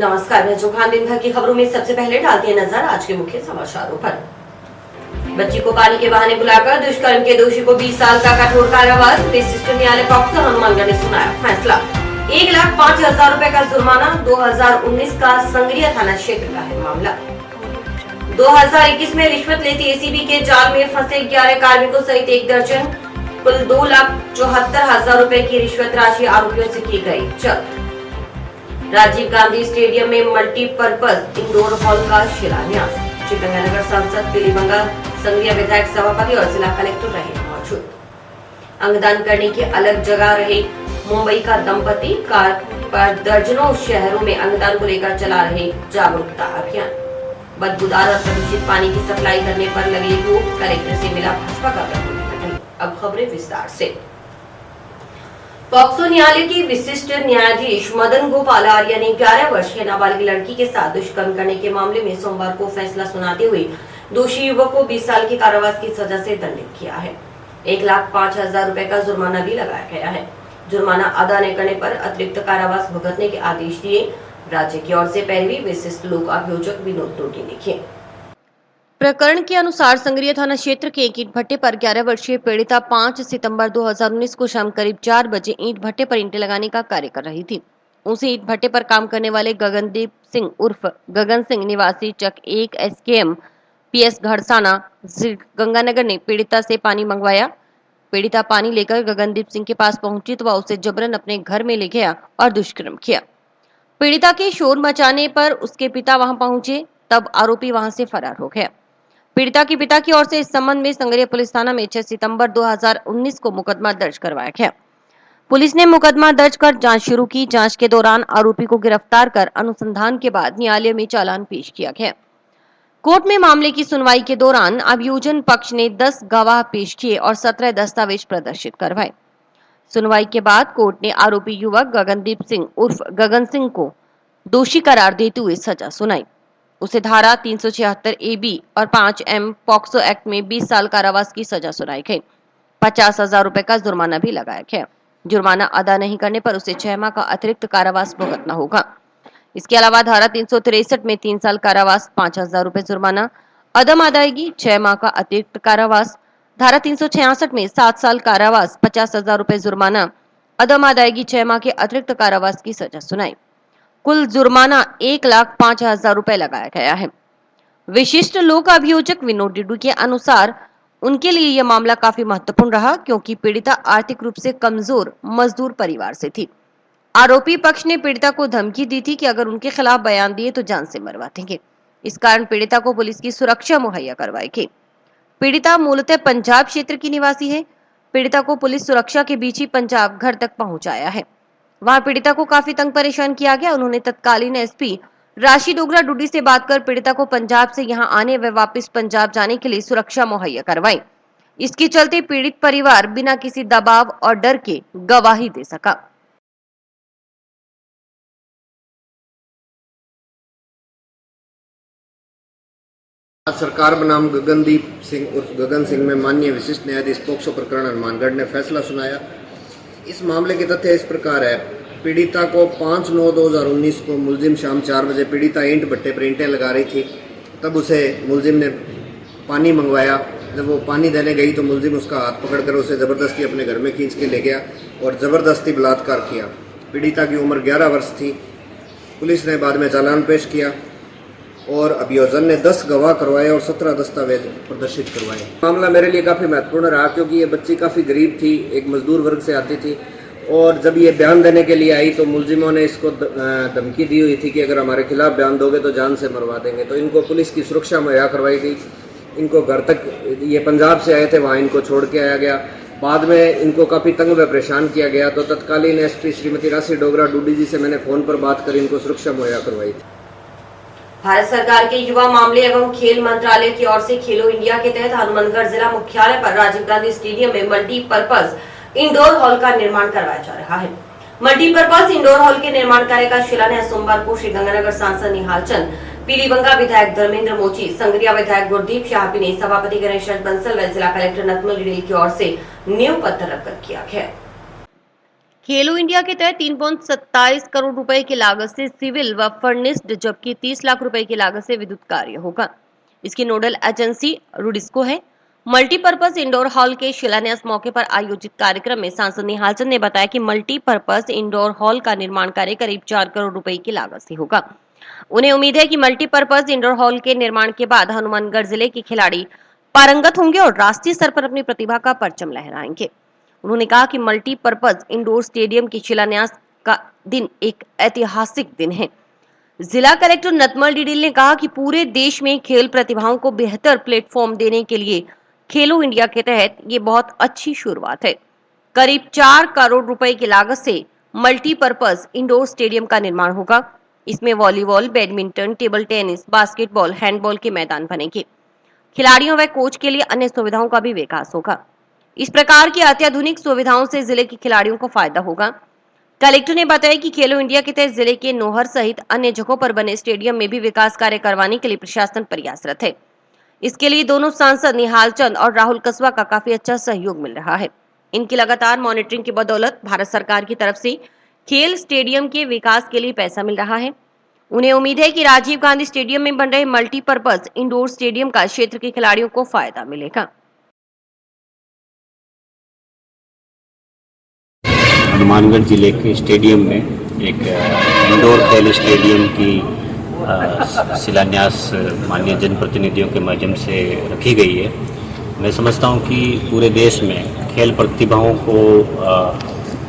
नमस्कार, मैं चौहान। दिन भर की खबरों में सबसे पहले डालते हैं नजर आज के मुख्य समाचारों पर। बच्ची को पानी के बहाने बुलाकर दुष्कर्म के दोषी को 20 साल का कठोर कारावास। विशिष्ट न्यायालय पॉक्सो हनुमानगढ़ ने सुनाया फैसला। 1,05,000 रुपए का जुर्माना। 2019 का संगरिया थाना क्षेत्र का है मामला। 2021 में रिश्वत लेती एसीबी के जाल में फंसे 11 कार्मिकों सहित 1 दर्जन, कुल 2,74,000 रुपए की रिश्वत राशि आरोपियों से की गई जब्त। राजीव गांधी स्टेडियम में मल्टीपर्पज इंडोर हॉल का शिलान्यास। श्रीगंगानगर सांसद पीलीबंगा संघीय विधायक सभापति और जिला कलेक्टर रहे मौजूद। अंगदान करने की अलग जगह रहे मुंबई का दंपति। कार पर दर्जनों शहरों में अंगदान को लेकर चला रहे जागरूकता अभियान। बदबूदार और प्रदूषित पानी की सप्लाई करने पर लगी रोक। कलेक्टर से मिला भाजपा का प्रतिनिधि। अब खबरें विस्तार से। पॉक्सो न्यायालय के विशिष्ट न्यायाधीश मदन गोपाल आर्य ने 11 वर्षीय नाबालिग लड़की के साथ दुष्कर्म करने के मामले में सोमवार को फैसला सुनाते हुए दोषी युवक को 20 साल के कारावास की सजा से दंडित किया है। 1,05,000 रुपए का जुर्माना भी लगाया गया है। जुर्माना अदा न करने पर अतिरिक्त कारावास भुगतने के आदेश दिए। राज्य की ओर से पैरवी विशिष्ट लोक अभियोजक विनोद टोटी ने किए। प्रकरण के अनुसार संगरिया थाना क्षेत्र के एक ईंट भट्टे पर 11 वर्षीय पीड़िता 5 सितंबर 2019 को शाम करीब 4 बजे ईंट भट्टे पर ईंटें लगाने का कार्य कर रही थी। उसी ईंट भट्टे पर काम करने वाले गगनदीप सिंह उर्फ गगन सिंह निवासी चक 1 SKM PS घड़साना गंगानगर ने पीड़िता से पानी मंगवाया। पीड़िता पानी लेकर गगनदीप सिंह के पास पहुंची तो वह उसे जबरन अपने घर में ले गया और दुष्कर्म किया। पीड़िता के शोर मचाने पर उसके पिता वहां पहुंचे, तब आरोपी वहां से फरार हो गया। पीड़िता के पिता की ओर से इस संबंध में संगरिया पुलिस थाना में 6 सितंबर 2019 को मुकदमा दर्ज करवाया गया। पुलिस ने मुकदमा दर्ज कर जांच शुरू की। जांच के दौरान आरोपी को गिरफ्तार कर अनुसंधान के बाद न्यायालय में चालान पेश किया गया। कोर्ट में मामले की सुनवाई के दौरान अभियोजन पक्ष ने 10 गवाह पेश किए और 17 दस्तावेज प्रदर्शित करवाए। सुनवाई के बाद कोर्ट ने आरोपी युवक गगनदीप सिंह उर्फ गगन सिंह को दोषी करार देते हुए सजा सुनाई। उसे धारा 376 AB और 5M पॉक्सो एक्ट में 20 साल कारावास की सजा सुनाई गई। 50,000 रुपए का जुर्माना भी लगाया गया। जुर्माना अदा नहीं करने पर उसे 6 माह का अतिरिक्त कारावास भुगतना होगा। इसके अलावा धारा 363 में 3 साल कारावास, 5,000 रुपए जुर्माना, अदम अदायगी 6 माह का अतिरिक्त कारावास। धारा 366 में 7 साल कारावास, 50,000 रुपए जुर्माना, अदम अदायगी 6 माह के अतिरिक्त कारावास की सजा सुनाई। कुल जुर्माना 1,05,000 रुपए लगाया गया है। विशिष्ट लोक अभियोजक विनोद टोटी के अनुसार उनके लिए यह मामला काफी महत्वपूर्ण रहा, क्योंकि पीड़िता आर्थिक रूप से कमजोर मजदूर परिवार से थी। आरोपी पक्ष ने पीड़िता को धमकी दी थी कि अगर उनके खिलाफ बयान दिए तो जान से मरवा देंगे। इस कारण पीड़िता को पुलिस की सुरक्षा मुहैया करवाई गई। पीड़िता मूलतः पंजाब क्षेत्र की निवासी है। पीड़िता को पुलिस सुरक्षा के बीच ही पंजाब घर तक पहुंचाया है। वहां पीड़िता को काफी तंग परेशान किया गया। उन्होंने तत्कालीन SP राशि डोगरा डूडी से बात कर पीड़िता को पंजाब से यहां आने व वापस पंजाब जाने के लिए सुरक्षा मुहैया करवाई। इसके चलते पीड़ित परिवार बिना किसी दबाव और डर के गवाही दे सका। आज सरकार बनाम गगनदीप सिंह उर्फ गगन सिंह में माननीय विशिष्ट न्यायाधीश पॉक्सो प्रकरण हनुमानगढ़ ने फैसला सुनाया। इस मामले के तथ्य इस प्रकार है। पीड़िता को 5/9/2019 को मुलजिम शाम 4 बजे पीड़िता ईंट भट्टे पर ईंटें लगा रही थी। तब उसे मुलजिम ने पानी मंगवाया। जब वो पानी देने गई तो मुलजिम उसका हाथ पकड़कर उसे ज़बरदस्ती अपने घर में खींच के ले गया और ज़बरदस्ती बलात्कार किया। पीड़िता की उम्र 11 वर्ष थी। पुलिस ने बाद में चालान पेश किया और अभियोजन ने 10 गवाह करवाए और 17 दस्तावेज प्रदर्शित करवाए। मामला मेरे लिए काफ़ी महत्वपूर्ण रहा, क्योंकि ये बच्ची काफ़ी गरीब थी, एक मजदूर वर्ग से आती थी। और जब ये बयान देने के लिए आई तो मुलजिमों ने इसको धमकी दी हुई थी कि अगर हमारे खिलाफ बयान दोगे तो जान से मरवा देंगे। तो इनको पुलिस की सुरक्षा मुहैया करवाई गई। इनको घर तक, ये पंजाब से आए थे, वहाँ इनको छोड़ के आया गया। बाद में इनको काफ़ी तंग व परेशान किया गया। तो तत्कालीन SP श्रीमती राशि डोगरा डूडी जी से मैंने फ़ोन पर बात कर इनको सुरक्षा मुहैया करवाई थी। भारत सरकार के युवा मामले एवं खेल मंत्रालय की ओर से खेलो इंडिया के तहत हनुमानगढ़ जिला मुख्यालय पर राजीव गांधी स्टेडियम में मल्टीपर्पज इंडोर हॉल का निर्माण करवाया जा रहा है। मल्टीपर्पज इंडोर हॉल के निर्माण कार्य का शिलान्यास सोमवार को श्रीगंगानगर सांसद निहाल चंद, पीलीबंगा विधायक धर्मेंद्र मोची, संगरिया विधायक गुरदीप शाहपी ने सभापति गणेश बंसल व जिला कलेक्टर नतमल डिडेल की ओर से नींव पत्थर रखकर किया गया। खेलो इंडिया के तहत 3.27 करोड़ रुपए की लागत से सिविल व फर्निश्ड जबकि 30 लाख रुपए की लागत से विद्युत कार्य होगा। इसकी नोडल एजेंसी रुडिस्को है। मल्टीपर्पज इंडोर हॉल के शिलान्यास मौके पर आयोजित कार्यक्रम में सांसद निहाल चंद ने बताया कि मल्टीपर्पज इंडोर हॉल का निर्माण कार्य करीब 4 करोड़ रुपए की लागत से होगा। उन्हें उम्मीद है कि मल्टीपर्पज इंडोर हॉल के निर्माण के बाद हनुमानगढ़ जिले के खिलाड़ी पारंगत होंगे और राष्ट्रीय स्तर पर अपनी प्रतिभा का परचम लहराएंगे। उन्होंने कहा कि मल्टीपर्पज इंडोर स्टेडियम की शिलान्यास का दिन एक ऐतिहासिक दिन है। जिला कलेक्टर नतमल डिडिल ने कहा कि पूरे देश में खेल प्रतिभाओं को बेहतर प्लेटफॉर्म देने के लिए खेलो इंडिया के तहत ये बहुत अच्छी शुरुआत है। करीब 4 करोड़ रुपए की लागत से मल्टीपर्पज इंडोर स्टेडियम का निर्माण होगा। इसमें volleyball, badminton, table tennis, basketball, handball के मैदान बनेंगे। खिलाड़ियों व कोच के लिए अन्य सुविधाओं का भी विकास होगा। इस प्रकार की अत्याधुनिक सुविधाओं से जिले के खिलाड़ियों को फायदा होगा। कलेक्टर ने बताया कि खेलो इंडिया के तहत जिले के नोहर सहित अन्य जगहों पर बने स्टेडियम में भी विकास कार्य करवाने के लिए प्रशासन प्रयासरत है। इसके लिए दोनों सांसद निहाल चंद और राहुल कसवा का काफी अच्छा सहयोग मिल रहा है। इनकी लगातार मॉनिटरिंग की बदौलत भारत सरकार की तरफ से खेल स्टेडियम के विकास के लिए पैसा मिल रहा है। उन्हें उम्मीद है कि राजीव गांधी स्टेडियम में बन रहे मल्टीपर्पज इंडोर स्टेडियम का क्षेत्र के खिलाड़ियों को फायदा मिलेगा। हनुमानगढ़ जिले के स्टेडियम में एक इंडोर खेल स्टेडियम की शिलान्यास माननीय जनप्रतिनिधियों के माध्यम से रखी गई है। मैं समझता हूं कि पूरे देश में खेल प्रतिभाओं को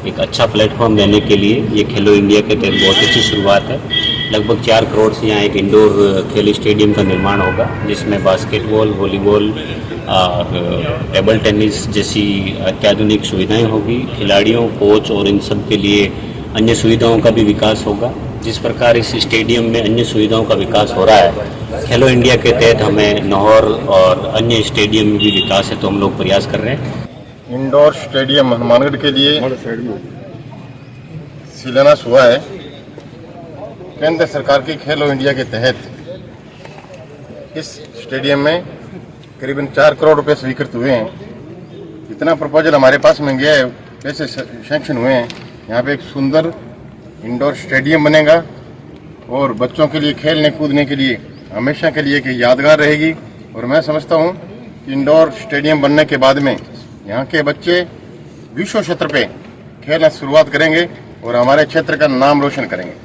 एक अच्छा प्लेटफॉर्म देने के लिए ये खेलो इंडिया के तहत बहुत अच्छी शुरुआत है। लगभग 4 करोड़ से यहाँ एक इंडोर खेल स्टेडियम का निर्माण होगा, जिसमें बास्केटबॉल, वॉलीबॉल और टेबल टेनिस जैसी अत्याधुनिक सुविधाएं होगी। खिलाड़ियों, कोच और इन सब के लिए अन्य सुविधाओं का भी विकास होगा। जिस प्रकार इस स्टेडियम में अन्य सुविधाओं का विकास हो रहा है, खेलो इंडिया के तहत हमें नौहर और अन्य स्टेडियम में भी विकास है, तो हम लोग प्रयास कर रहे हैं। इंडोर स्टेडियम हनुमानगढ़ के लिए शिलान्यास हुआ है। केंद्र सरकार की खेलो इंडिया के तहत इस स्टेडियम में करीबन 4 करोड़ रुपए स्वीकृत हुए हैं। इतना प्रपोजल हमारे पास में गया है, पैसे सैंक्शन हुए हैं। यहाँ पे एक सुंदर इंडोर स्टेडियम बनेगा और बच्चों के लिए खेलने कूदने के लिए हमेशा के लिए एक यादगार रहेगी। और मैं समझता हूँ कि इंडोर स्टेडियम बनने के बाद में यहाँ के बच्चे विश्व स्तर पे खेलना शुरुआत करेंगे और हमारे क्षेत्र का नाम रोशन करेंगे।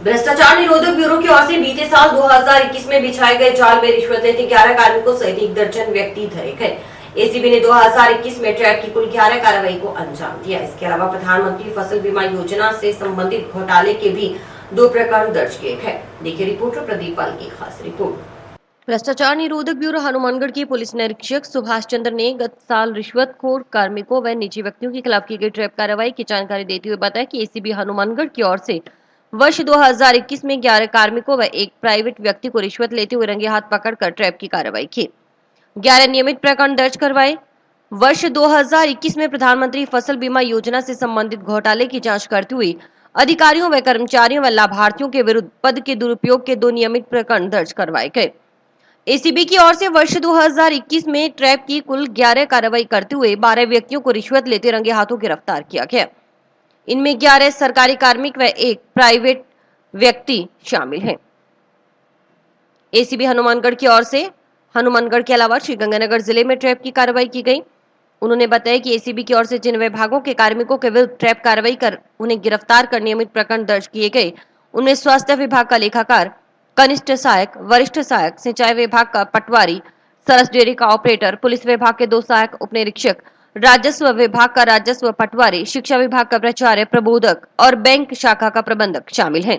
भ्रष्टाचार निरोधक ब्यूरो की ओर से बीते साल 2021 में बिछाए गए जाल में रिश्वत लेते 11 कार्मिकों सहित 1 दर्जन व्यक्ति धरे गए। एसीबी ने 2021 में ट्रैप की कुल 11 कार्रवाई को अंजाम दिया। इसके अलावा प्रधानमंत्री फसल बीमा योजना से संबंधित घोटाले के भी 2 प्रकरण दर्ज किए गए। देखिए रिपोर्टर प्रदीप पाल की खास रिपोर्ट। भ्रष्टाचार निरोधक ब्यूरो हनुमानगढ़ के पुलिस निरीक्षक सुभाष चंद्र ने गत साल रिश्वतखोर कार्मिकों व निजी व्यक्तियों के खिलाफ की गई ट्रैप कार्रवाई की जानकारी देते हुए बताया कि एसीबी हनुमानगढ़ की ओर से वर्ष 2021 में 11 कार्मिकों व एक प्राइवेट व्यक्ति को रिश्वत लेते हुए रंगे हाथ पकड़कर ट्रैप की कार्रवाई की। 11 नियमित प्रकरण दर्ज करवाए। वर्ष 2021 में प्रधानमंत्री फसल बीमा योजना से संबंधित घोटाले की जांच करते हुए अधिकारियों व कर्मचारियों व लाभार्थियों के विरुद्ध पद के दुरुपयोग के 2 नियमित प्रकरण दर्ज करवाए गए। एसीबी की ओर से वर्ष 2021 में ट्रैप की कुल 11 कार्रवाई करते हुए 12 व्यक्तियों को रिश्वत लेते रंगे हाथों गिरफ्तार किया गया। इनमें 11 सरकारी कार्मिक व एक प्राइवेट व्यक्ति शामिल हैं। एसीबी हनुमानगढ़ की ओर से हनुमानगढ़ के अलावा श्रीगंगानगर जिले में ट्रैप की कार्रवाई की गई। उन्होंने बताया कि एसीबी की ओर से जिन विभागों के कार्मिकों के विरुद्ध ट्रैप कार्रवाई कर उन्हें गिरफ्तार कर नियमित प्रकरण दर्ज किए गए, उनमें स्वास्थ्य विभाग का लेखाकार, कनिष्ठ सहायक, वरिष्ठ सहायक, सिंचाई विभाग का पटवारी, सरस डेयरी का ऑपरेटर, पुलिस विभाग के 2 सहायक उप निरीक्षक, राजस्व विभाग का राजस्व पटवारी, शिक्षा विभाग का प्राचार्य, प्रबोधक और बैंक शाखा का प्रबंधक शामिल हैं।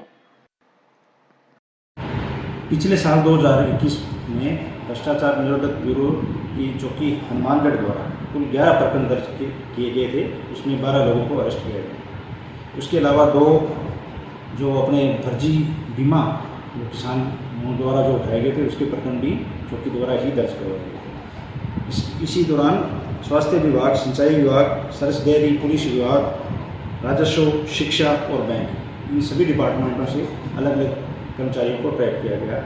पिछले साल 2021 में भ्रष्टाचार निरोधक ब्यूरो की चौकी हनुमानगढ़ द्वारा कुल 11 प्रकरण दर्ज किए गए थे। उसमें 12 लोगों को अरेस्ट किया गया। उसके अलावा 2 जो अपने फर्जी बीमा किसान द्वारा जो उठाए गए थे, उसके प्रकरण भी चौकी द्वारा ही दर्ज करवाए गए। इसी दौरान स्वास्थ्य विभाग, सिंचाई विभाग, सरस डेयरी, पुलिस विभाग, राजस्व, शिक्षा और बैंक, इन सभी डिपार्टमेंटों से अलग अलग कर्मचारियों को ट्रैप किया गया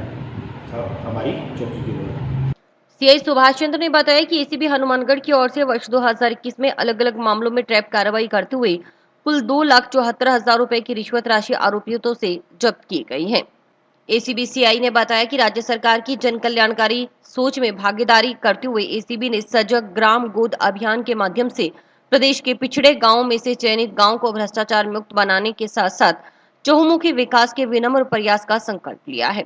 था हमारी चौकी के द्वारा। सीआई सुभाष चंद्र ने बताया कि एसीबी हनुमानगढ़ की ओर से वर्ष 2021 में अलग अलग मामलों में ट्रैप कार्रवाई करते हुए कुल 2,74,000 रुपए की रिश्वत राशि आरोपियों से जब्त की गई है। एसीबी सीआई ने बताया कि राज्य सरकार की जन कल्याणकारी सोच में भागीदारी करते हुए एसीबी ने सजग ग्राम गोद अभियान के माध्यम से प्रदेश के पिछड़े गांवों में से चयनित गांव को भ्रष्टाचार मुक्त बनाने के साथ साथ चहुमुखी विकास के विनम्र प्रयास का संकल्प लिया है।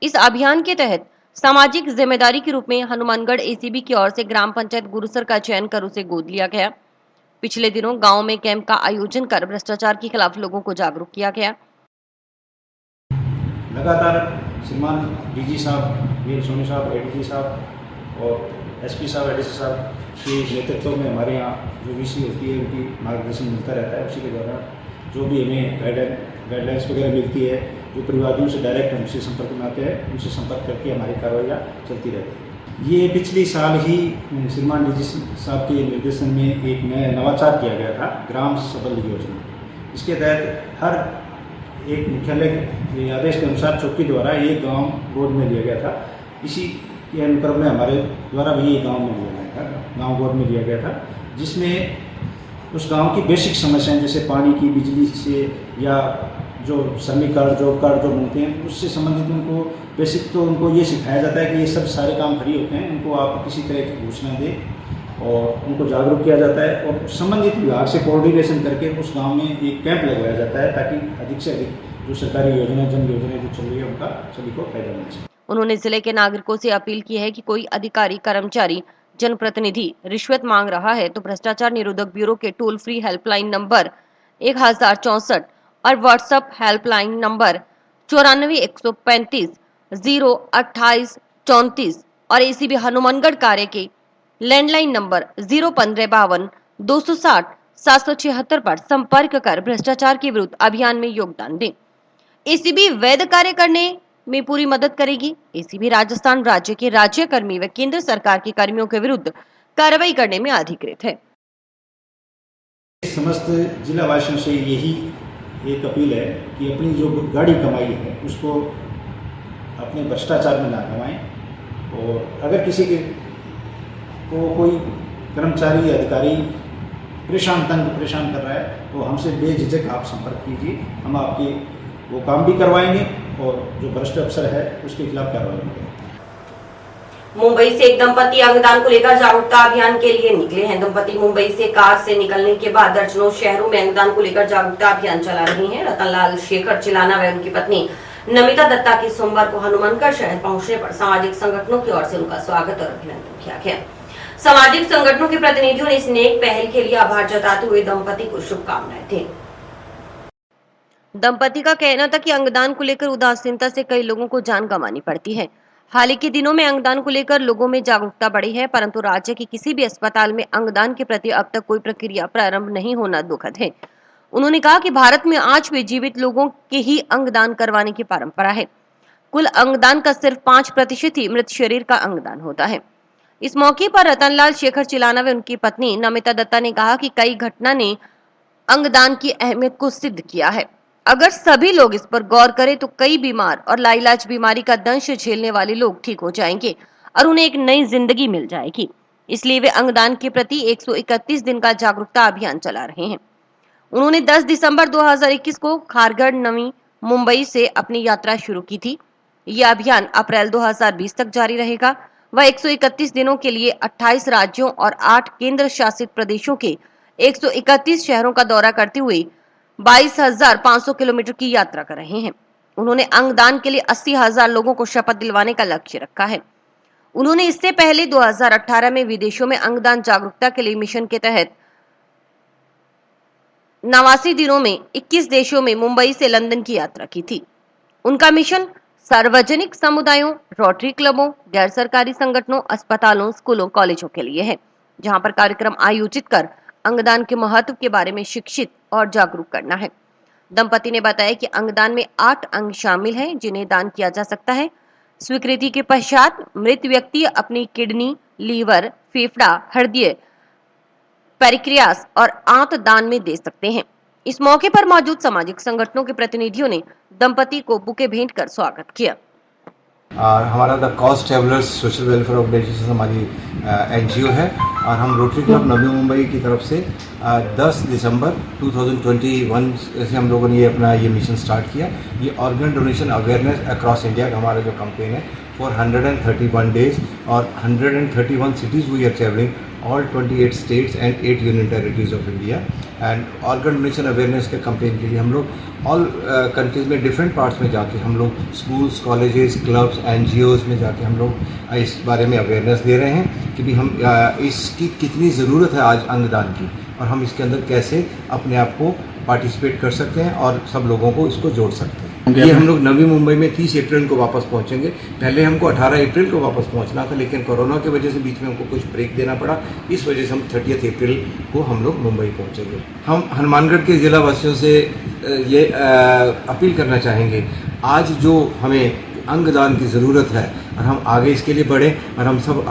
इस अभियान के तहत सामाजिक जिम्मेदारी के रूप में हनुमानगढ़ एसीबी की ओर से ग्राम पंचायत गुरुसर का चयन कर उसे गोद लिया गया। पिछले दिनों गांव में कैंप का आयोजन कर भ्रष्टाचार के खिलाफ लोगों को जागरूक किया गया। लगातार श्रीमान डीजी साहब, वीर सोनी साहब, एडीजी साहब और एसपी साहब, एडीसी साहब के नेतृत्व में हमारे यहाँ जो वीसी होती है उनकी मार्गदर्शन मिलता रहता है। उसी के दौरान जो भी हमें गाइडलाइंस वगैरह मिलती है, जो परिवादियों से डायरेक्ट हमसे संपर्क में आते हैं, उनसे संपर्क करके हमारी कार्रवाइयाँ चलती रहती है। ये पिछले साल ही श्रीमान डीजी साहब के निर्देशन में एक नया नवाचार किया गया था, ग्राम सबल योजना। इसके तहत हर एक मुख्यालय के आदेश के अनुसार चौकी द्वारा ये गांव गोद में लिया गया था। इसी के अनुक्रम में हमारे द्वारा भी ये गांव में लिया गया था, गांव गोद में लिया गया था, जिसमें उस गांव की बेसिक समस्याएं जैसे पानी की, बिजली से या जो श्रमिक कार्ड, जॉब कार्ड जो बनते हैं, उससे संबंधित उनको बेसिक तो उनको ये सिखाया जाता है कि ये सब सारे काम फ्री होते हैं, उनको आप किसी तरह की घोषणा दें और उनको जागरूक किया जाता है और संबंधित विभाग से कोऑर्डिनेशन करके उस गांव में एक कैंप लगवाया जाता है ताकि अधिक से अधिक जो सरकारी योजना, जन योजनाएं जो चल रही है उनका सभी को फायदा मिल सके। उन्होंने जिले के नागरिकों से अपील की है कि कोई अधिकारी, कर्मचारी, जनप्रतिनिधि रिश्वत मांग रहा है तो भ्रष्टाचार निरोधक ब्यूरो के टोल फ्री हेल्पलाइन नंबर 1064 और व्हाट्सएप हेल्पलाइन नंबर 94 135 028 34 और एसीबी हनुमानगढ़ कार्य के लैंडलाइन नंबर 01552 260 776 पर संपर्क कर भ्रष्टाचार के विरुद्ध अभियान में योगदान दें। एसीबी वैध कार्य करने में पूरी मदद करेगी। एसीबी राजस्थान राज्य के राज्यकर्मी व केंद्र सरकार के कर्मियों के विरुद्ध कार्रवाई करने में अधिकृत है। समस्त जिला वासियों से यही एक अपील है कि अपनी जो गाड़ी कमाई है उसको अपने भ्रष्टाचार में ना कमाएं और अगर किसी के को कोई कर्मचारी या अधिकारी परेशान कर रहा है तो हमसे बेझिझक आप संपर्क कीजिए। हम आपके वो काम भी करवाएंगे और जो भ्रष्ट अफसर है उसके खिलाफ कार्रवाई करेंगे। मुंबई से एक दंपति अंगदान को लेकर जागरूकता अभियान के लिए निकले हैं। दंपति मुंबई से कार से निकलने के बाद दर्जनों शहरों में अंगदान को लेकर जागरूकता अभियान चला रही हैं। रतनलाल शेखर चिलाना व उनकी पत्नी नमिता दत्ता की सोमवार को हनुमानगढ़ शहर पहुंचने पर सामाजिक संगठनों की ओर से उनका स्वागत और अभिनंदन किया गया। सामाजिक संगठनों के प्रतिनिधियों ने इस नेक पहल के लिए आभार जताते हुए दंपति को शुभकामनाएं दी। दंपति का कहना था कि अंगदान को लेकर उदासीनता से कई लोगों को जान गंवानी पड़ती है। हाल ही के दिनों में अंगदान को लेकर लोगों में जागरूकता बढ़ी है, परंतु राज्य के किसी भी अस्पताल में अंगदान के प्रति अब तक कोई प्रक्रिया प्रारंभ नहीं होना दुखद है। उन्होंने कहा कि भारत में आज भी जीवित लोगों के ही अंगदान करवाने की परंपरा है। कुल अंगदान का सिर्फ 5% ही मृत शरीर का अंगदान होता है। इस मौके पर रतनलाल शेखर चिलाना व उनकी पत्नी नमिता दत्ता ने कहा कि कई घटना ने अंगदान की अहमियत को सिद्ध किया है। अगर सभी लोग इस पर गौर करें तो कई बीमार और लाइलाज बीमारी का दंश झेलने वाले लोग ठीक हो जाएंगे और उन्हें एक नई जिंदगी मिल जाएगी। इसलिए वे अंगदान के प्रति 131 दिन का जागरूकता अभियान चला रहे हैं। उन्होंने 10 दिसंबर 2021 को खारगढ़, नवी मुंबई से अपनी यात्रा शुरू की थी। यह अभियान अप्रैल 2020 तक जारी रहेगा। वह 131 दिनों के लिए 28 राज्यों और 8 केंद्र शासित प्रदेशों के 131 शहरों का दौरा करते हुए 22,500 किलोमीटर की यात्रा कर रहे हैं। उन्होंने अंगदान के लिए 80,000 लोगों को शपथ दिलवाने का लक्ष्य रखा है। उन्होंने इससे पहले 2018 में विदेशों में अंगदान जागरूकता के लिए मिशन के तहत 89 दिनों में 21 देशों में मुंबई से लंदन की यात्रा की थी। उनका मिशन सार्वजनिक समुदायों, रोटरी क्लबों, गैर सरकारी संगठनों, अस्पतालों, स्कूलों, कॉलेजों के लिए है, जहां पर कार्यक्रम आयोजित कर अंगदान के महत्व के बारे में शिक्षित और जागरूक करना है। दंपति ने बताया कि अंगदान में 8 अंग शामिल हैं जिन्हें दान किया जा सकता है। स्वीकृति के पश्चात मृत व्यक्ति अपनी किडनी, लीवर, फेफड़ा, हृदय, पैरिक्रियास और आंत दान में दे सकते हैं। इस मौके पर मौजूद सामाजिक संगठनों के प्रतिनिधियों ने दंपति को बुके भेंट कर स्वागत किया। और हमारा the cause travellers social welfare organisation हमारी NGO है और हम रोटरी क्लब नवी मुंबई की तरफ से 10 दिसंबर 2021 से हम लोगों ने ये अपना ये मिशन स्टार्ट किया। ये organ donation awareness across India का हमारा जो कैंपेन है फॉर 131 डेज और 131 cities we are travelling all 28 states and 8 union territories of India and organ donation awareness के campaign के लिए हम लोग all countries में different parts में जाके हम लोग schools, colleges, clubs, NGOs में जाके हम लोग इस बारे में awareness दे रहे हैं कि भी हम इसकी कितनी ज़रूरत है आज अंगदान की और हम इसके अंदर कैसे अपने आप को पार्टिसिपेट कर सकते हैं और सब लोगों को इसको जोड़ सकते हैं। ये हम लोग नवी मुंबई में 30 अप्रैल को वापस पहुंचेंगे। पहले हमको 18 अप्रैल को वापस पहुंचना था लेकिन कोरोना की वजह से बीच में हमको कुछ ब्रेक देना पड़ा, इस वजह से हम 30 अप्रैल को हम लोग मुंबई पहुंचेंगे। हम हनुमानगढ़ के ज़िला वासियों से ये अपील करना चाहेंगे, आज जो हमें अंगदान की ज़रूरत है और हम आगे इसके लिए बढ़ें और हम सब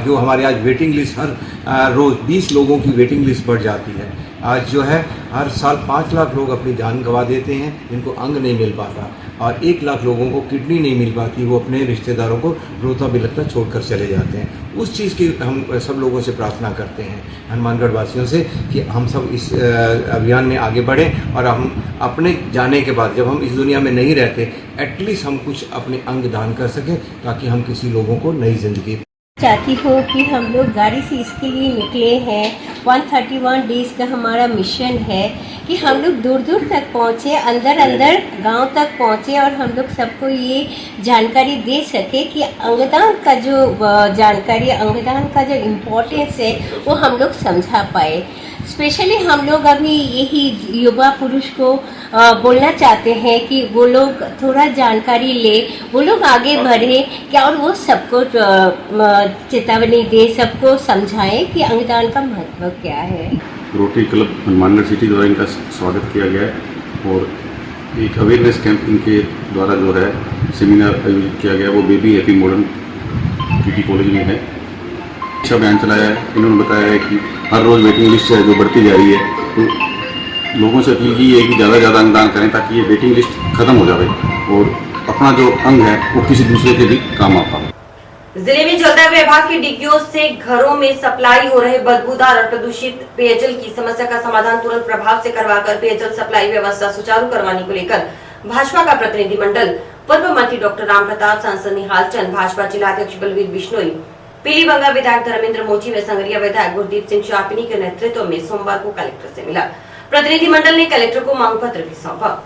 जो हमारे आज वेटिंग लिस्ट हर रोज़ 20 लोगों की वेटिंग लिस्ट बढ़ जाती है। आज जो है हर साल 5 लाख लोग अपनी जान गंवा देते हैं जिनको अंग नहीं मिल पाता और 1 लाख लोगों को किडनी नहीं मिल पाती, वो अपने रिश्तेदारों को रोता बिलखता छोड़कर चले जाते हैं। उस चीज़ की हम सब लोगों से प्रार्थना करते हैं हनुमानगढ़ वासियों से कि हम सब इस अभियान में आगे बढ़ें और हम अपने जाने के बाद जब हम इस दुनिया में नहीं रहते एटलीस्ट हम कुछ अपने अंग दान कर सकें ताकि हम किसी लोगों को नई ज़िंदगी चाहती हूँ कि हम लोग गाड़ी से इसके लिए निकले हैं। 131 डेज़ का हमारा मिशन है कि हम लोग दूर दूर तक पहुँचे, अंदर अंदर गांव तक पहुँचे और हम लोग सबको ये जानकारी दे सके कि अंगदान का जो जानकारी, अंगदान का जो इम्पोर्टेंस है वो हम लोग समझा पाए। स्पेशली हम लोग अभी यही युवा पुरुष को बोलना चाहते हैं कि वो लोग थोड़ा जानकारी ले, वो लोग आगे बढ़े क्या और वो सबको चेतावनी दे, सबको समझाएं कि अंगदान का महत्व क्या है। रोटरी क्लब हनुमानगढ़ सिटी द्वारा इनका स्वागत किया गया है और एक अवेयरनेस कैंप इनके द्वारा जो है सेमिनार आयोजित किया गया, वो baby happy modern PT college में है। अच्छा अभियान चलाया है। इन्होंने बताया है कि हर रोज़ वेटिंग लिस्ट है जो बढ़ती जा रही है, तो लोगों से अपील की है कि ज़्यादा से ज़्यादा अंगदान करें ताकि ये वेटिंग लिस्ट खत्म हो जाए और अपना जो अंग है वो किसी दूसरे के भी काम आ पाए। जिले में जल विभाग की डिग्गियों से घरों में सप्लाई हो रहे बदबूदार और प्रदूषित पेयजल की समस्या का समाधान तुरंत प्रभाव से करवाकर पेयजल सप्लाई व्यवस्था सुचारू करवाने को लेकर भाजपा का प्रतिनिधिमंडल पूर्व मंत्री डॉक्टर राम प्रताप, सांसद निहाल चंद, भाजपा जिलाध्यक्ष बलवीर बिश्नोई, पीलीबंगा विधायक धर्मेंद्र मोची व संगरिया विधायक गुरदीप सिंह चापिनी के नेतृत्व में सोमवार को कलेक्टर से मिला। प्रतिनिधिमंडल ने कलेक्टर को मांग पत्र भी सौंपा।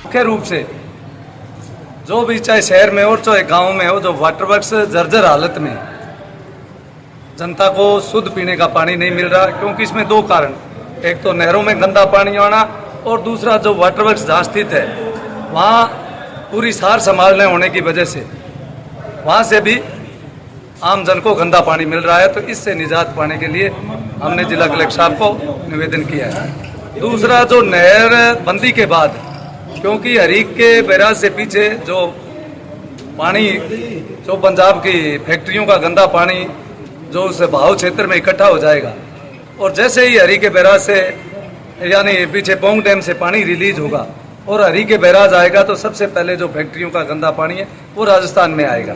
मुख्य रूप से जो भी चाहे शहर में हो चाहे गांव में हो, जो वाटर वर्क्स जर्जर हालत में, जनता को शुद्ध पीने का पानी नहीं मिल रहा, क्योंकि इसमें 2 कारण, एक तो नहरों में गंदा पानी आना और दूसरा जो वाटर वर्क्स जहाँ स्थित है वहाँ पूरी सार संभालने होने की वजह से वहाँ से भी आम जन को गंदा पानी मिल रहा है। तो इससे निजात पाने के लिए हमने जिला कलेक्टर साहब को निवेदन किया है। दूसरा, जो नहर बंदी के बाद, क्योंकि हरीक के बैराज से पीछे जो पानी, जो पंजाब की फैक्ट्रियों का गंदा पानी जो उस बहाव क्षेत्र में इकट्ठा हो जाएगा और जैसे ही हरी के बैराज से यानी पीछे पोंग डैम से पानी रिलीज होगा और हरी के बैराज आएगा तो सबसे पहले जो फैक्ट्रियों का गंदा पानी है वो राजस्थान में आएगा।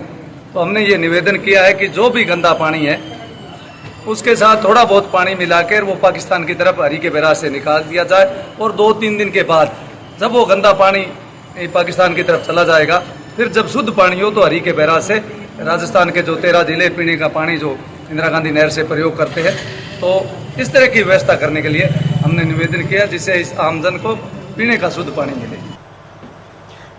तो हमने ये निवेदन किया है कि जो भी गंदा पानी है उसके साथ थोड़ा बहुत पानी मिलाकर वो पाकिस्तान की तरफ हरी के बैराज से निकाल दिया जाए और 2-3 दिन के बाद जब वो गंदा पानी पाकिस्तान की तरफ चला जाएगा, फिर जब शुद्ध पानी हो तो हरी के बैराज से राजस्थान के जो 13 जिले पीने का पानी जो इंदिरा गांधी नहर से प्रयोग करते हैं, तो इस तरह की व्यवस्था करने के लिए हमने निवेदन किया जिससे इस आमजन को पीने का शुद्ध पानी मिले।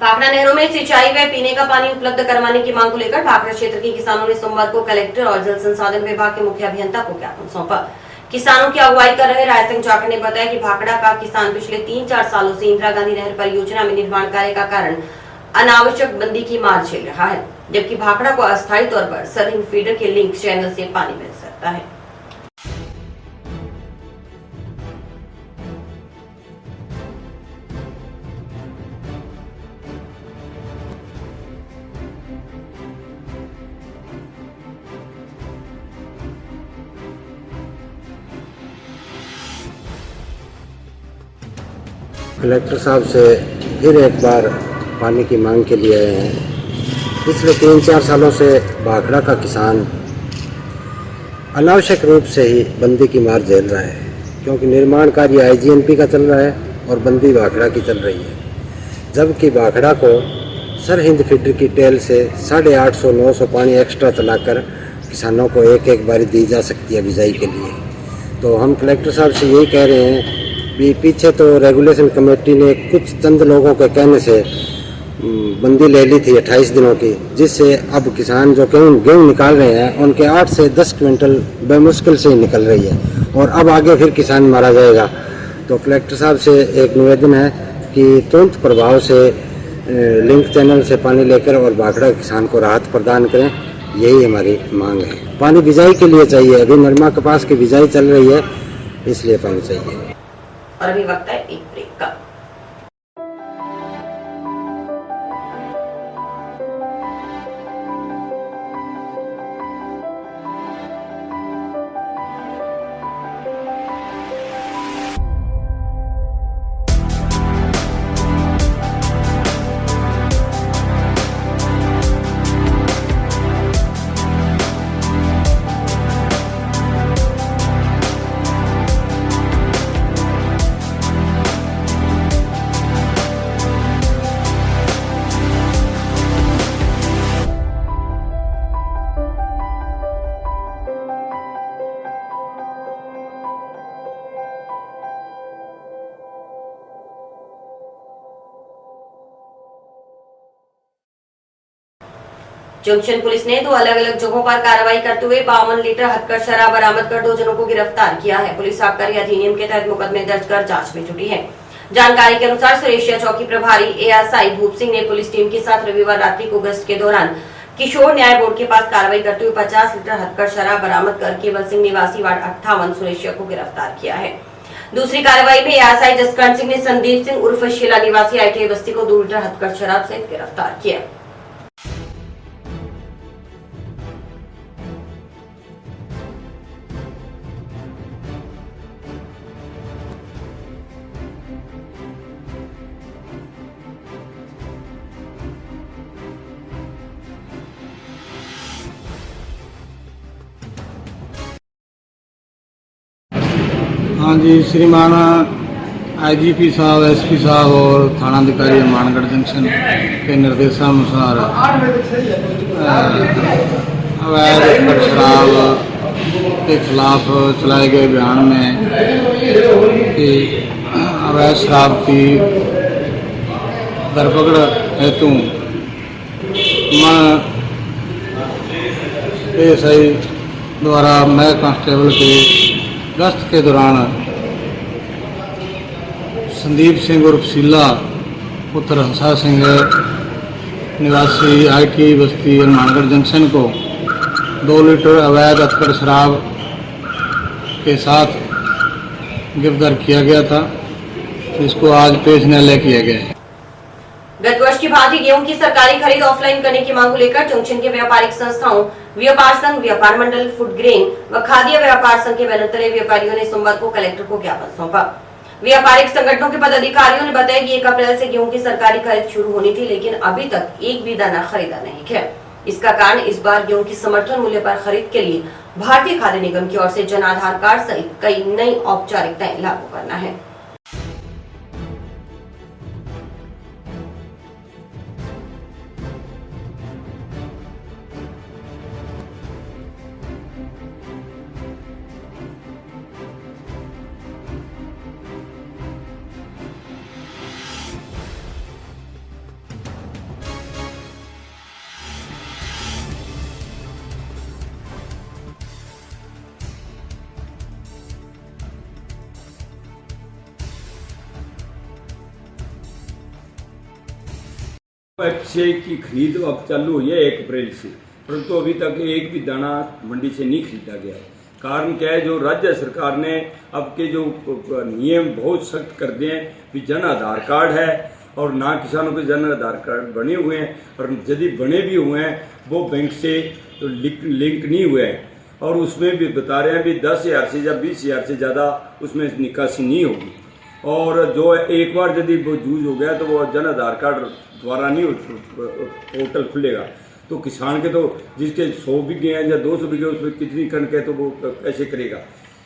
भाखड़ा नहरों में सिंचाई व पीने का पानी उपलब्ध करवाने की मांग को लेकर भाखड़ा क्षेत्र के किसानों ने सोमवार को कलेक्टर और जल संसाधन विभाग के मुख्य अभियंता को ज्ञापन सौंपा। किसानों की अगुवाई कर रहे रायसिंह जाखड़ ने बताया कि भाखड़ा का किसान पिछले 3-4 सालों से इंदिरा गांधी नहर परियोजना में निर्माण कार्य का कारण अनावश्यक बंदी की मार झेल रहा है, जबकि भाखड़ा को अस्थायी तौर पर सरहिंद फीडर के लिंक चैनल से पानी मिल सकता है। कलेक्टर साहब से फिर एक बार पानी की मांग के लिए आए हैं। पिछले 3-4 सालों से भाखड़ा का किसान अनावश्यक रूप से ही बंदी की मार झेल रहा है, क्योंकि निर्माण कार्य आईजीएनपी का चल रहा है और बंदी भाखड़ा की चल रही है, जबकि भाखड़ा को सरहिंद फीडर की टेल से 850-900 पानी एक्स्ट्रा चलाकर किसानों को एक बारी दी जा सकती है बिजाई के लिए। तो हम कलेक्टर साहब से यही कह रहे हैं कि पीछे तो रेगुलेशन कमेटी ने कुछ चंद लोगों के कहने से बंदी ले ली थी 28 दिनों की, जिससे अब किसान जो गेहूँ निकाल रहे हैं उनके 8 से 10 क्विंटल बेमुश्किल से ही निकल रही है और अब आगे फिर किसान मारा जाएगा। तो कलेक्टर साहब से एक निवेदन है कि तुरंत प्रभाव से लिंक चैनल से पानी लेकर और भाखड़ा किसान को राहत प्रदान करें, यही हमारी मांग है। पानी बिजाई के लिए चाहिए, अभी नरमा कपास की बिजाई चल रही है, इसलिए पानी चाहिए। और अभी वक्त है एक ब्रेक का। जंक्शन पुलिस ने 2 अलग-अलग जगहों पर कार्रवाई करते हुए 52 लीटर हथकढ़ शराब बरामद कर 2 जनों को गिरफ्तार किया है। पुलिस आबकारी अधिनियम के तहत मुकदमे दर्ज कर जांच में जुटी है। जानकारी के अनुसार सुरेशिया चौकी प्रभारी एएसआई भूप सिंह ने पुलिस टीम के साथ रविवार रात्रि को गश्त के दौरान किशोर न्याय बोर्ड के पास कार्रवाई करते हुए 50 लीटर हथकढ़ शराब बरामद कर केवल सिंह निवासी वार्ड 58 सुरेशिया को गिरफ्तार किया है। दूसरी कार्रवाई में एएसआई जसकरण सिंह ने संदीप सिंह उर्फ शेला निवासी आईटीआई बस्ती को 2 लीटर हथकढ़ शराब से गिरफ्तार किया। हाँ जी, श्रीमान आईजीपी साहब, एसपी साहब और थानाधिकारी हनुमानगढ़ जंक्शन के निर्देशानुसार अवैध शराब के खिलाफ चलाए गए अभियान में कि अवैध शराब की धरपकड़ हेतु एएसआई द्वारा मैं कांस्टेबल के गश्त के दौरान संदीप सिंह उर्फ शीला पुत्र हंसा सिंह निवासी आईटीआई बस्ती हनुमानगढ़ जंक्शन को 2 लीटर अवैध हथकढ़ शराब के साथ गिरफ्तार किया गया था, जिसको आज पेश न्यायालय किया गया है। गत वर्ष की भांति गेहूं की सरकारी खरीद ऑफलाइन करने की मांग को लेकर जंक्शन के व्यापारिक संस्थाओं, व्यापार संघ, व्यापार मंडल, फूड ग्रेन व खाद्य व्यापार संघ के बैनर तले व्यापारियों ने सोमवार को कलेक्टर को ज्ञापन सौंपा। व्यापारिक संगठनों के पदाधिकारियों ने बताया कि 1 अप्रैल से गेहूं की सरकारी खरीद शुरू होनी थी, लेकिन अभी तक एक भी दाना खरीदा नहीं है। इसका कारण इस बार गेहूं की समर्थन मूल्य पर खरीद के लिए भारतीय खाद्य निगम की ओर से जन आधार कार्ड सहित कई नई औपचारिकताएं लागू करना है। एफसीआई की खरीद अब चालू हुई है 1 अप्रैल से, परंतु अभी तक एक भी दाना मंडी से नहीं खरीदा गया है। कारण क्या है, जो राज्य सरकार ने अब के जो नियम बहुत सख्त कर दिए हैं कि जन आधार कार्ड है और ना किसानों के जन आधार कार्ड बने हुए हैं, और यदि बने भी हुए हैं वो बैंक से तो लिंक नहीं हुए हैं, और उसमें भी बता रहे हैं भी 10,000 से या 20,000 से ज़्यादा उसमें निकासी नहीं होगी। और जो एक बार यदि वो यूज हो गया तो वो जन आधार कार्ड द्वारा नहीं पोर्टल खुलेगा। तो किसान के तो जिसके 100 बीघे हैं या 200 बीघे उसमें कितनी कणक है तो वो कैसे करेगा।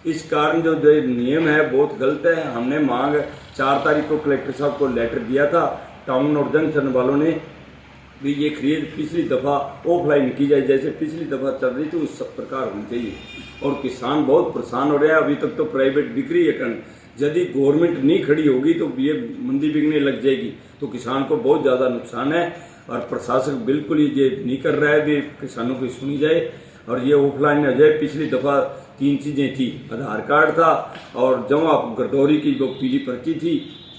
इस कारण जो नियम है बहुत गलत है। हमने मांग 4 तारीख को कलेक्टर साहब को लेटर दिया था, टाउन और जंक्शन वालों ने भी ये खरीद पिछली दफ़ा ऑफलाइन की जाए, जैसे पिछली दफ़ा चल रही थी उस सब प्रकार होनी चाहिए। और किसान बहुत परेशान हो रहे हैं। अभी तक तो प्राइवेट बिक रही है कणक, यदि गवर्नमेंट नहीं खड़ी होगी तो ये मंदी बिकने लग जाएगी, तो किसान को बहुत ज़्यादा नुकसान है। और प्रशासक बिल्कुल ही ये नहीं कर रहा है भी किसानों की सुनी जाए और ये ऑफलाइन हो जाए। पिछली दफ़ा 3 चीज़ें थी, आधार कार्ड था और जमा गरदौरी की जो पीली पर्ची थी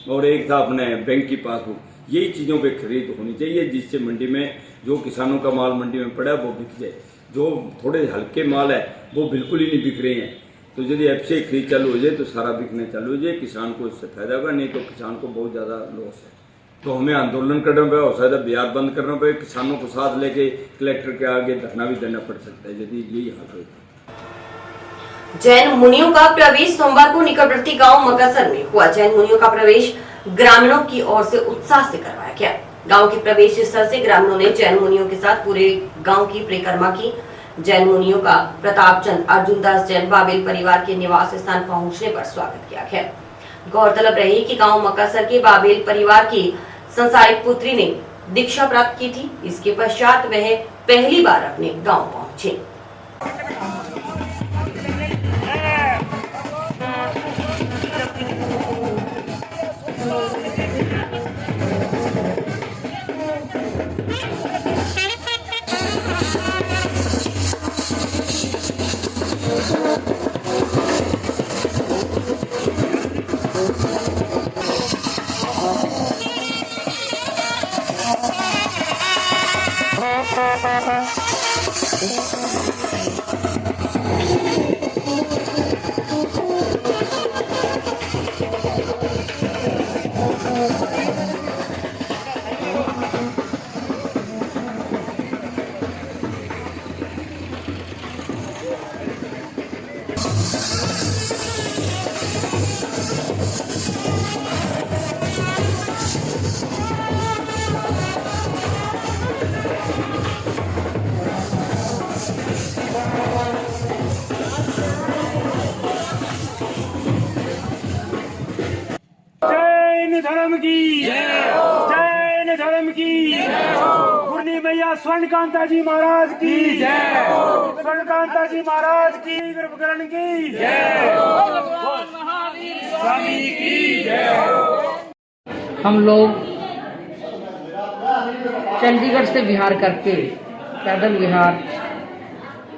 और एक था अपने बैंक की पासबुक। यही चीज़ों पे खरीद होनी चाहिए जिससे मंडी में जो किसानों का माल मंडी में पड़ा है वो बिक जाए। जो थोड़े हल्के माल है वो बिल्कुल ही नहीं बिक रहे हैं। तो यदि एफसीआई खरीद चालू हो जाए तो सारा बिकने चालू हो जाए, किसान को इससे फायदा होगा, नहीं तो किसान को बहुत ज़्यादा लॉस है। तो हमें आंदोलन करना पड़ेगा और शायद बिहार बंद करना पड़ेगा। किसानों को साथ लेके कलेक्टर के आगे धरना भी देना पड़ सकता है यदि यही हाल होगा। जैन मुनियों का प्रवेश सोमवार को निकटवर्ती गांव मकासर में हुआ। जैन मुनियों का प्रवेश ग्रामीणों की ओर से उत्साह से करवाया गया। गांव के प्रवेश स्थल से ग्रामीणों ने जैन मुनियों के साथ पूरे गांव की परिक्रमा की। जैन मुनियों का प्रताप चंद अर्जुनदास जैन बाबेल परिवार के निवास स्थान पहुंचने पर स्वागत किया गया। गौरतलब रही कि गांव मकासर के बाबेल परिवार की संसारिक पुत्री ने दीक्षा प्राप्त की थी। इसके पश्चात वह पहली बार अपने गांव पहुंचे। धर्म की जैन धर्म की पूर्णी मैया स्वर्णकांता जी महाराज की जय, स्वर्णकांता जी महाराज की, गुरुकरण की जय, स्वामी की जय। हम लोग चंडीगढ़ से बिहार करके पैदल विहार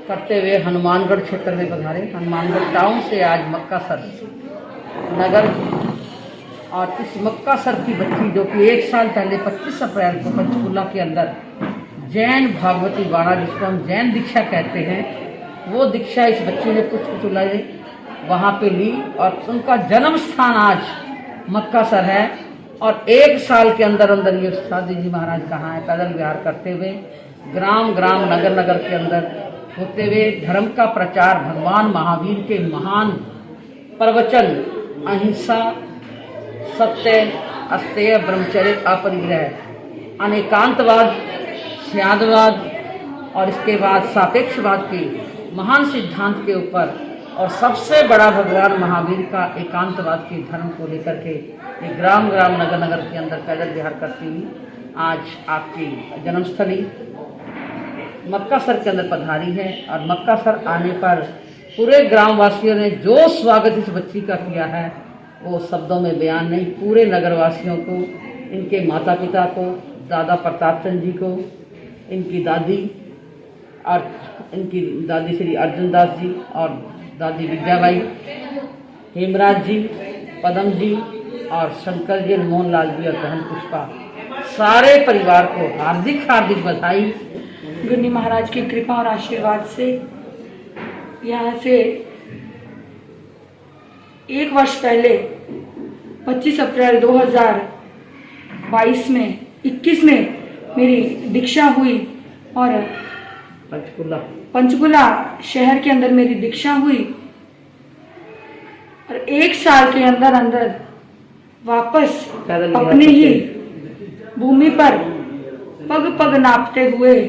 करते हुए हनुमानगढ़ क्षेत्र में पधारे। हनुमानगढ़ टाउन से आज मक्कासर नगर, और इस मक्कासर की बच्ची जो कि 1 साल पहले 25 अप्रैल को पंचकूला के अंदर जैन भागवती बाड़ा, जिसको हम जैन दीक्षा कहते हैं, वो दीक्षा इस बच्ची ने पुष्प चुलाए वहाँ पे ली और उनका जन्म स्थान आज मक्कासर है। और 1 साल के अंदर अंदर ये साधी जी महाराज कहाँ है, पैदल विहार करते हुए ग्राम ग्राम नगर नगर के अंदर होते हुए धर्म का प्रचार, भगवान महावीर के महान प्रवचन, अहिंसा, सत्य, अस्तेय, ब्रह्मचर्य, अपरिग्रह, अनेकांतवाद, स्यादवाद और इसके बाद सापेक्षवाद के महान सिद्धांत के ऊपर, और सबसे बड़ा भगवान महावीर का एकांतवाद के धर्म को लेकर के ये ग्राम ग्राम नगर नगर के अंदर पैदल विहार करती हुई आज आपकी जन्मस्थली मक्कासर के अंदर पधारी है। और मक्कासर आने पर पूरे ग्रामवासियों ने जो स्वागत इस बच्ची का किया है वो शब्दों में बयान नहीं। पूरे नगरवासियों को, इनके माता पिता को, दादा प्रताप चंद जी को, इनकी दादी और इनकी दादी श्री अर्जुनदास जी और दादी विद्याबाई, हेमराज जी, पदम जी और शंकर जी, मोहनलाल जी और बहन पुष्पा, सारे परिवार को हार्दिक हार्दिक बधाई। गुरनी महाराज की कृपा और आशीर्वाद से यहाँ से 1 वर्ष पहले 25 अप्रैल 2022 में 21 में मेरी दीक्षा हुई और पंचकुला शहर के अंदर मेरी दीक्षा हुई और 1 साल के अंदर अंदर वापस अपने ही भूमि पर पग पग नापते हुए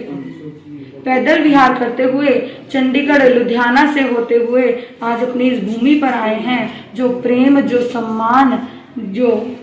पैदल विहार करते हुए चंडीगढ़ लुधियाना से होते हुए आज अपनी इस भूमि पर आए हैं। जो प्रेम, जो सम्मान, जो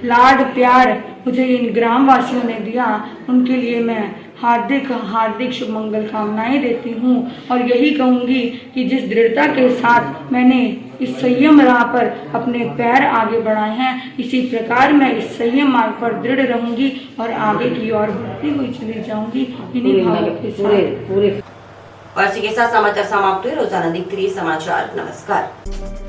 लाड प्यार मुझे इन ग्राम वासियों ने दिया, उनके लिए मैं हार्दिक हार्दिक शुभ मंगल कामनाएं देती हूँ और यही कहूँगी कि जिस दृढ़ता के साथ मैंने इस संयम राह पर अपने पैर आगे बढ़ाए हैं, इसी प्रकार मैं इस संयम मार्ग पर दृढ़ रहूंगी और आगे की ओर बढ़ती हुई चली जाऊंगी इन्हीं भावों के साथ। और इसी के साथ समाचार समाप्त हुए। रोजाना दिखती रही समाचार। नमस्कार।